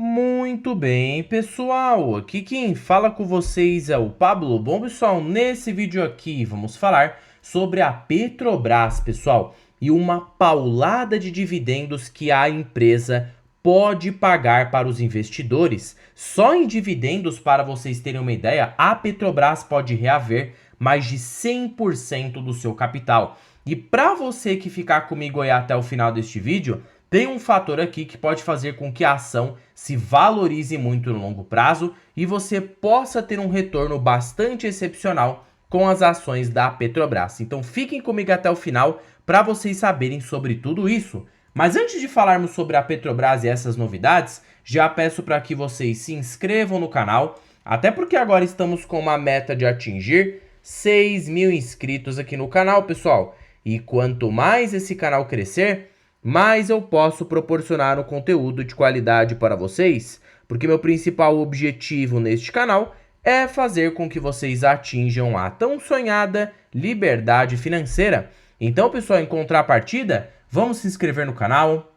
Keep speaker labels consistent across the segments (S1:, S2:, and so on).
S1: Muito bem, pessoal, aqui quem fala com vocês é o Pablo. Bom, pessoal, nesse vídeo aqui vamos falar sobre a Petrobras, pessoal, e uma paulada de dividendos que a empresa pode pagar para os investidores. Só em dividendos, para vocês terem uma ideia, a Petrobras pode reaver mais de 100% do seu capital. E para você que ficar comigo aí até o final deste vídeo, tem um fator aqui que pode fazer com que a ação se valorize muito no longo prazo e você possa ter um retorno bastante excepcional com as ações da Petrobras. Então fiquem comigo até o final para vocês saberem sobre tudo isso. Mas antes de falarmos sobre a Petrobras e essas novidades, já peço para que vocês se inscrevam no canal, até porque agora estamos com uma meta de atingir 6.000 inscritos aqui no canal, pessoal. E quanto mais esse canal crescer, mais eu posso proporcionar um conteúdo de qualidade para vocês, porque meu principal objetivo neste canal é fazer com que vocês atinjam a tão sonhada liberdade financeira. Então, pessoal, em contrapartida, vamos se inscrever no canal,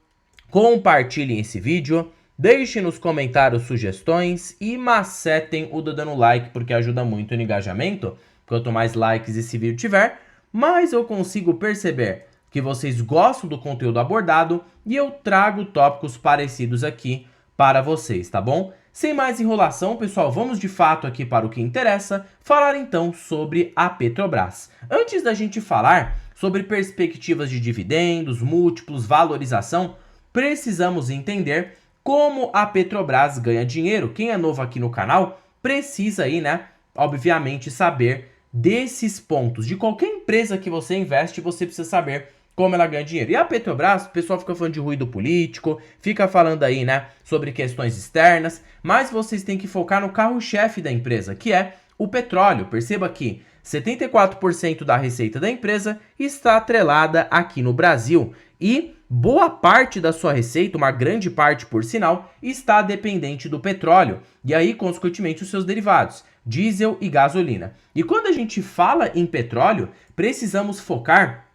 S1: compartilhem esse vídeo, deixem nos comentários sugestões e macetem o dedo no like, porque ajuda muito no engajamento. Quanto mais likes esse vídeo tiver, mais eu consigo perceber que vocês gostam do conteúdo abordado e eu trago tópicos parecidos aqui para vocês, tá bom? Sem mais enrolação, pessoal, vamos de fato aqui para o que interessa, falar então sobre a Petrobras. Antes da gente falar sobre perspectivas de dividendos, múltiplos, valorização, precisamos entender como a Petrobras ganha dinheiro. Quem é novo aqui no canal precisa aí, né, obviamente saber desses pontos. De qualquer empresa que você investe, você precisa saber como ela ganha dinheiro. E a Petrobras, o pessoal fica falando de ruído político, fica falando aí, né, sobre questões externas, mas vocês têm que focar no carro-chefe da empresa, que é o petróleo. Perceba que 74% da receita da empresa está atrelada aqui no Brasil e boa parte da sua receita, uma grande parte por sinal, está dependente do petróleo e aí, consequentemente, os seus derivados, diesel e gasolina. E quando a gente fala em petróleo, precisamos focar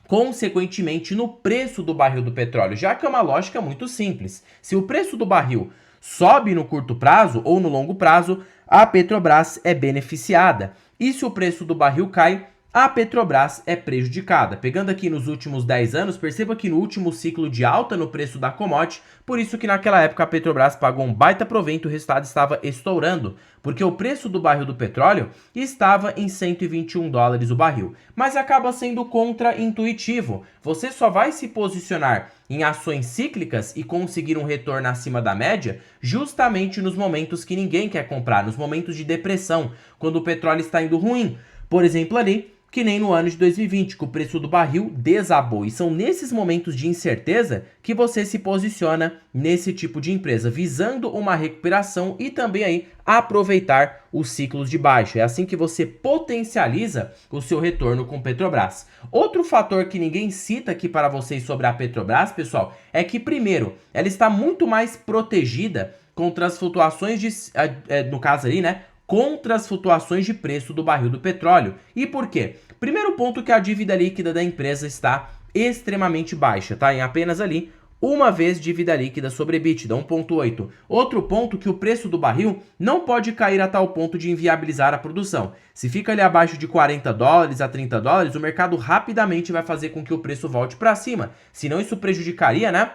S1: consequentemente no preço do barril do petróleo, já que é uma lógica muito simples. Se o preço do barril sobe no curto prazo ou no longo prazo, a Petrobras é beneficiada. E se o preço do barril cai, a Petrobras é prejudicada. Pegando aqui nos últimos 10 anos, perceba que no último ciclo de alta no preço da commodity, por isso que naquela época a Petrobras pagou um baita provento, o resultado estava estourando, porque o preço do barril do petróleo estava em 121 dólares o barril. Mas acaba sendo contra-intuitivo. Você só vai se posicionar em ações cíclicas e conseguir um retorno acima da média justamente nos momentos que ninguém quer comprar, nos momentos de depressão, quando o petróleo está indo ruim. Por exemplo, ali, que nem no ano de 2020, que o preço do barril desabou. E são nesses momentos de incerteza que você se posiciona nesse tipo de empresa, visando uma recuperação e também aí aproveitar os ciclos de baixa. É assim que você potencializa o seu retorno com Petrobras. Outro fator que ninguém cita aqui para vocês sobre a Petrobras, pessoal, é que primeiro, ela está muito mais protegida contra as flutuações no caso ali, né, contra as flutuações de preço do barril do petróleo. E por quê? Primeiro ponto, que a dívida líquida da empresa está extremamente baixa, tá? Em apenas ali uma vez dívida líquida sobre EBITDA, 1,8. Outro ponto, que o preço do barril não pode cair a tal ponto de inviabilizar a produção. Se fica ali abaixo de 40 dólares a 30 dólares, o mercado rapidamente vai fazer com que o preço volte para cima. Senão isso prejudicaria, né,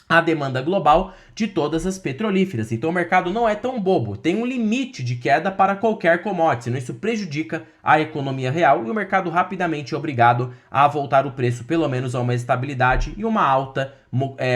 S1: a demanda global de todas as petrolíferas. Então o mercado não é tão bobo, tem um limite de queda para qualquer commodity, senão isso prejudica a economia real e o mercado rapidamente é obrigado a voltar o preço pelo menos a uma estabilidade e uma alta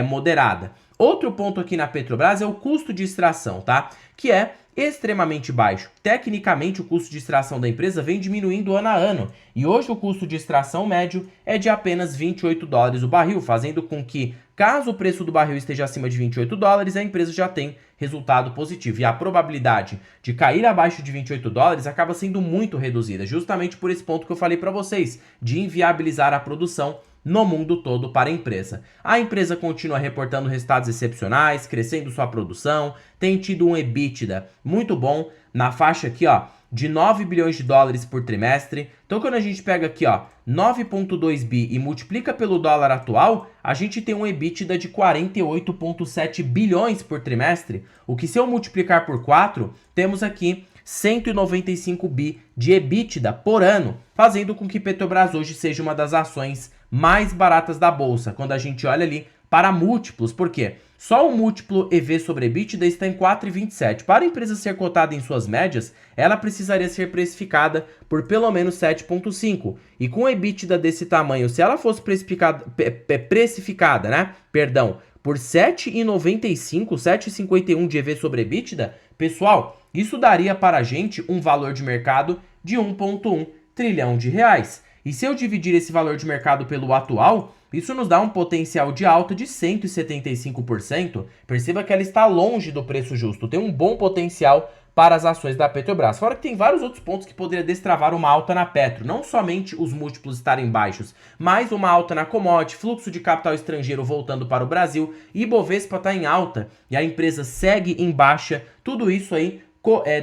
S1: moderada. Outro ponto aqui na Petrobras é o custo de extração, tá? Que é extremamente baixo. Tecnicamente, o custo de extração da empresa vem diminuindo ano a ano. E hoje o custo de extração médio é de apenas 28 dólares o barril, fazendo com que, caso o preço do barril esteja acima de 28 dólares, a empresa já tem resultado positivo. E a probabilidade de cair abaixo de 28 dólares acaba sendo muito reduzida, justamente por esse ponto que eu falei para vocês, de inviabilizar a produção no mundo todo para a empresa. A empresa continua reportando resultados excepcionais, crescendo sua produção, tem tido um EBITDA muito bom, na faixa aqui, ó, de 9 bilhões de dólares por trimestre. Então, quando a gente pega aqui, ó, 9,2 bi e multiplica pelo dólar atual, a gente tem um EBITDA de 48,7 bilhões por trimestre, o que se eu multiplicar por 4, temos aqui 195 bi de EBITDA por ano, fazendo com que Petrobras hoje seja uma das ações mais baratas da bolsa, quando a gente olha ali para múltiplos. Por quê? Só o múltiplo EV sobre EBITDA está em 4,27. Para a empresa ser cotada em suas médias, ela precisaria ser precificada por pelo menos 7,5. E com EBITDA desse tamanho, se ela fosse precificada, né? Perdão, por 7,95, 7,51 de EV sobre EBITDA, pessoal, isso daria para a gente um valor de mercado de 1,1 trilhão de reais. E se eu dividir esse valor de mercado pelo atual, isso nos dá um potencial de alta de 175%. Perceba que ela está longe do preço justo, tem um bom potencial para as ações da Petrobras. Fora que tem vários outros pontos que poderiam destravar uma alta na Petro. Não somente os múltiplos estarem baixos, mas uma alta na commodity, fluxo de capital estrangeiro voltando para o Brasil, Ibovespa está em alta e a empresa segue em baixa. Tudo isso aí,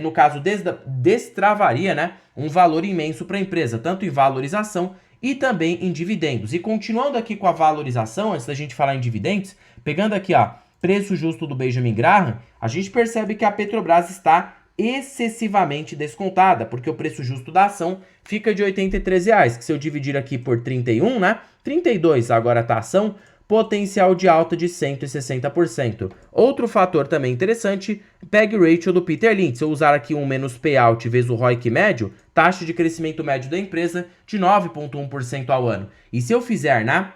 S1: no caso, destravaria, né, um valor imenso para a empresa, tanto em valorização e também em dividendos. E continuando aqui com a valorização, antes da gente falar em dividendos, pegando aqui, ó, preço justo do Benjamin Graham, a gente percebe que a Petrobras está excessivamente descontada, porque o preço justo da ação fica de R$ 83 reais, que se eu dividir aqui por 31, né, 32 agora tá a ação, potencial de alta de 160%. Outro fator também interessante, PEG Ratio do Peter Lynch. Se eu usar aqui um menos payout vezes o ROIC médio, taxa de crescimento médio da empresa de 9,1% ao ano. E se eu fizer, né,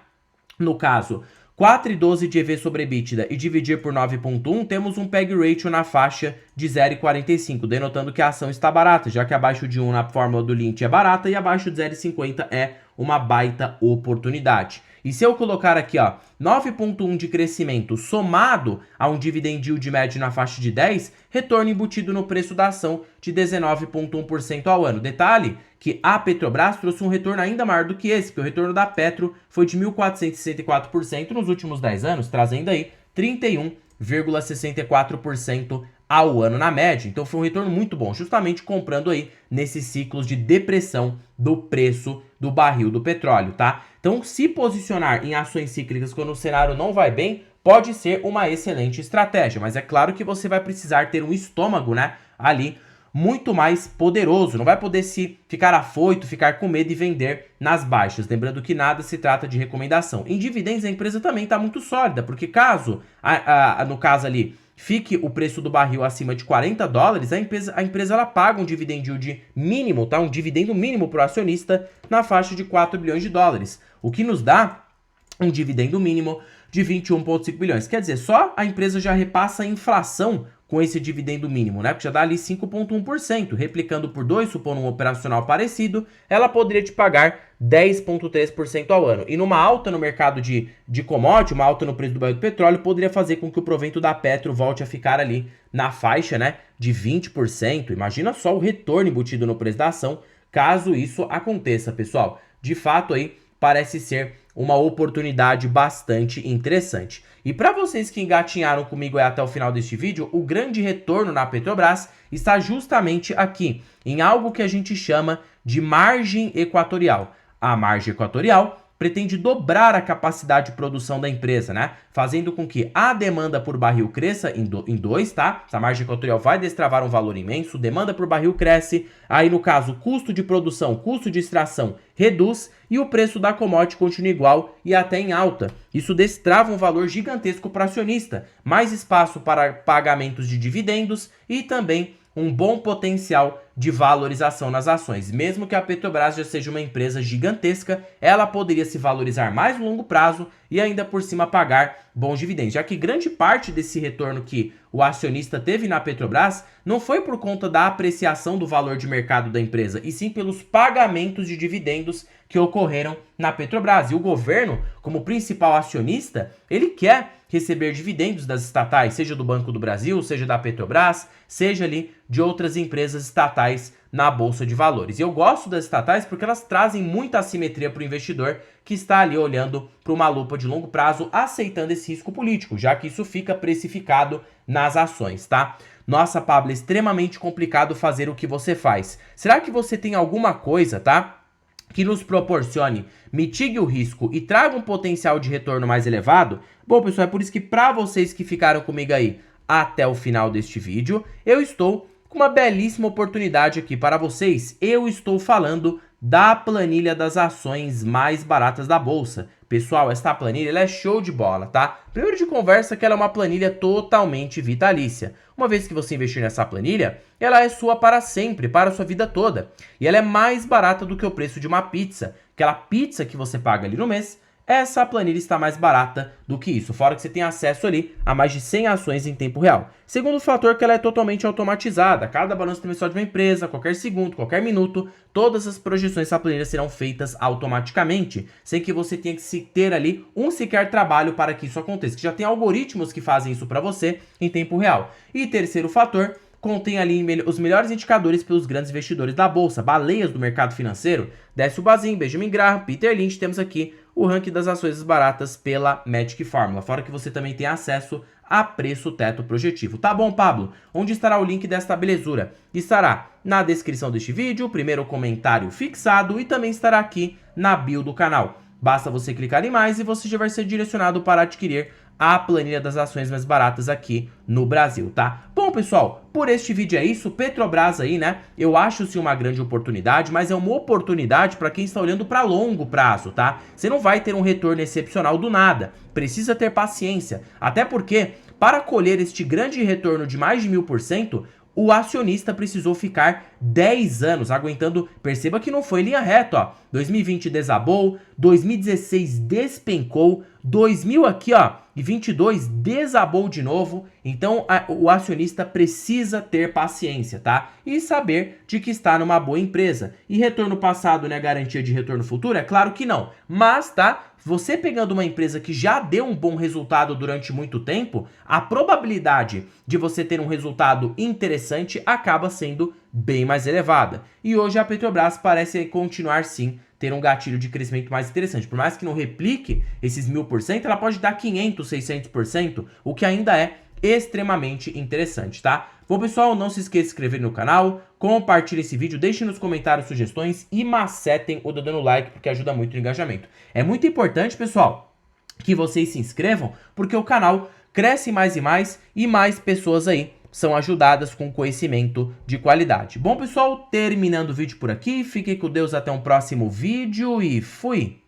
S1: no caso, 4,12 de EV sobre EBITDA e dividir por 9,1, temos um PEG Ratio na faixa de 0,45, denotando que a ação está barata, já que abaixo de 1 na fórmula do Lynch é barata e abaixo de 0,50 é uma baita oportunidade. E se eu colocar aqui, ó, 9,1 de crescimento somado a um dividend yield médio na faixa de 10, retorno embutido no preço da ação de 19,1% ao ano. Detalhe que a Petrobras trouxe um retorno ainda maior do que esse, porque o retorno da Petro foi de 1.464% nos últimos 10 anos, trazendo aí 31,64% ao ano na média. Então foi um retorno muito bom, justamente comprando aí nesses ciclos de depressão do preço do barril do petróleo, tá? Então, se posicionar em ações cíclicas quando o cenário não vai bem, pode ser uma excelente estratégia, mas é claro que você vai precisar ter um estômago, né, ali muito mais poderoso, não vai poder se ficar afoito, ficar com medo e vender nas baixas. Lembrando que nada se trata de recomendação. Em dividendos, a empresa também está muito sólida, porque caso, no caso ali, fique o preço do barril acima de 40 dólares, a empresa ela paga um dividend yield mínimo, tá? Um dividendo mínimo para o acionista na faixa de 4 bilhões de dólares, o que nos dá um dividendo mínimo de 21,5 bilhões. Quer dizer, só a empresa já repassa a inflação com esse dividendo mínimo, né? Porque já dá ali 5,1%. Replicando por 2, supondo um operacional parecido, ela poderia te pagar 10,3% ao ano. E numa alta no mercado de commodity, uma alta no preço do barril do petróleo, poderia fazer com que o provento da Petro volte a ficar ali na faixa, né, de 20%. Imagina só o retorno embutido no preço da ação, caso isso aconteça, pessoal. De fato, aí parece ser uma oportunidade bastante interessante. E para vocês que engatinharam comigo até o final deste vídeo, o grande retorno na Petrobras está justamente aqui, em algo que a gente chama de margem equatorial. A margem equatorial pretende dobrar a capacidade de produção da empresa, né? Fazendo com que a demanda por barril cresça em 2, tá? Essa margem equatorial vai destravar um valor imenso, demanda por barril cresce, aí no caso, custo de produção, custo de extração reduz e o preço da commodity continua igual e até em alta. Isso destrava um valor gigantesco para o acionista, mais espaço para pagamentos de dividendos e também um bom potencial de valorização nas ações. Mesmo que a Petrobras já seja uma empresa gigantesca, ela poderia se valorizar mais no longo prazo e ainda por cima pagar bons dividendos, já que grande parte desse retorno que o acionista teve na Petrobras não foi por conta da apreciação do valor de mercado da empresa, e sim pelos pagamentos de dividendos que ocorreram na Petrobras. E o governo, como principal acionista, ele quer receber dividendos das estatais, seja do Banco do Brasil, seja da Petrobras, seja ali de outras empresas estatais na Bolsa de Valores. E eu gosto das estatais porque elas trazem muita assimetria para o investidor que está ali olhando para uma lupa de longo prazo, aceitando esse risco político, já que isso fica precificado nas ações, tá? Nossa, Pablo, é extremamente complicado fazer o que você faz. Será que você tem alguma coisa, tá? Que nos proporcione, mitigue o risco e traga um potencial de retorno mais elevado? Bom, pessoal, é por isso que para vocês que ficaram comigo aí até o final deste vídeo, eu estou com uma belíssima oportunidade aqui para vocês. Eu estou falando da planilha das ações mais baratas da bolsa. Pessoal, esta planilha ela é show de bola, tá? Primeiro de conversa que ela é uma planilha totalmente vitalícia. Uma vez que você investir nessa planilha, ela é sua para sempre, para a sua vida toda. E ela é mais barata do que o preço de uma pizza. Aquela pizza que você paga ali no mês, essa planilha está mais barata do que isso, fora que você tem acesso ali a mais de 100 ações em tempo real. Segundo fator, que ela é totalmente automatizada. Cada balanço trimestral de uma empresa, qualquer segundo, qualquer minuto, todas as projeções dessa planilha serão feitas automaticamente, sem que você tenha que se ter ali um sequer trabalho para que isso aconteça, que já tem algoritmos que fazem isso para você em tempo real. E terceiro fator, contém ali os melhores indicadores pelos grandes investidores da bolsa, baleias do mercado financeiro, Décio Bazin, Benjamin Graham, Peter Lynch, temos aqui o ranking das ações baratas pela Magic Formula, fora que você também tem acesso a preço teto projetivo. Tá bom, Pablo? Onde estará o link desta belezura? Estará na descrição deste vídeo, primeiro comentário fixado e também estará aqui na bio do canal. Basta você clicar em mais e você já vai ser direcionado para adquirir a planilha das ações mais baratas aqui no Brasil, tá? Bom, pessoal, por este vídeo é isso. Petrobras aí, né? Eu acho sim uma grande oportunidade, mas é uma oportunidade para quem está olhando para longo prazo, tá? Você não vai ter um retorno excepcional do nada. Precisa ter paciência. Até porque, para colher este grande retorno de mais de 1000%, o acionista precisou ficar 10 anos aguentando, perceba que não foi linha reta, ó. 2020 desabou, 2016 despencou, 2000 aqui, ó, e 22 desabou de novo. Então o acionista precisa ter paciência, tá? E saber de que está numa boa empresa. E retorno passado, né, garantia de retorno futuro? É claro que não. Mas, tá? Você pegando uma empresa que já deu um bom resultado durante muito tempo, a probabilidade de você ter um resultado interessante acaba sendo bem mais elevada. E hoje a Petrobras parece continuar sim ter um gatilho de crescimento mais interessante. Por mais que não replique esses 1000%, ela pode dar 500, 600%, o que ainda é extremamente interessante, tá? Bom, pessoal, não se esqueça de se inscrever no canal, compartilhe esse vídeo, deixe nos comentários sugestões e macetem o dedo no like, porque ajuda muito no engajamento. É muito importante, pessoal, que vocês se inscrevam, porque o canal cresce mais e mais pessoas aí são ajudadas com conhecimento de qualidade. Bom, pessoal, terminando o vídeo por aqui, fiquem com Deus até um próximo vídeo e fui!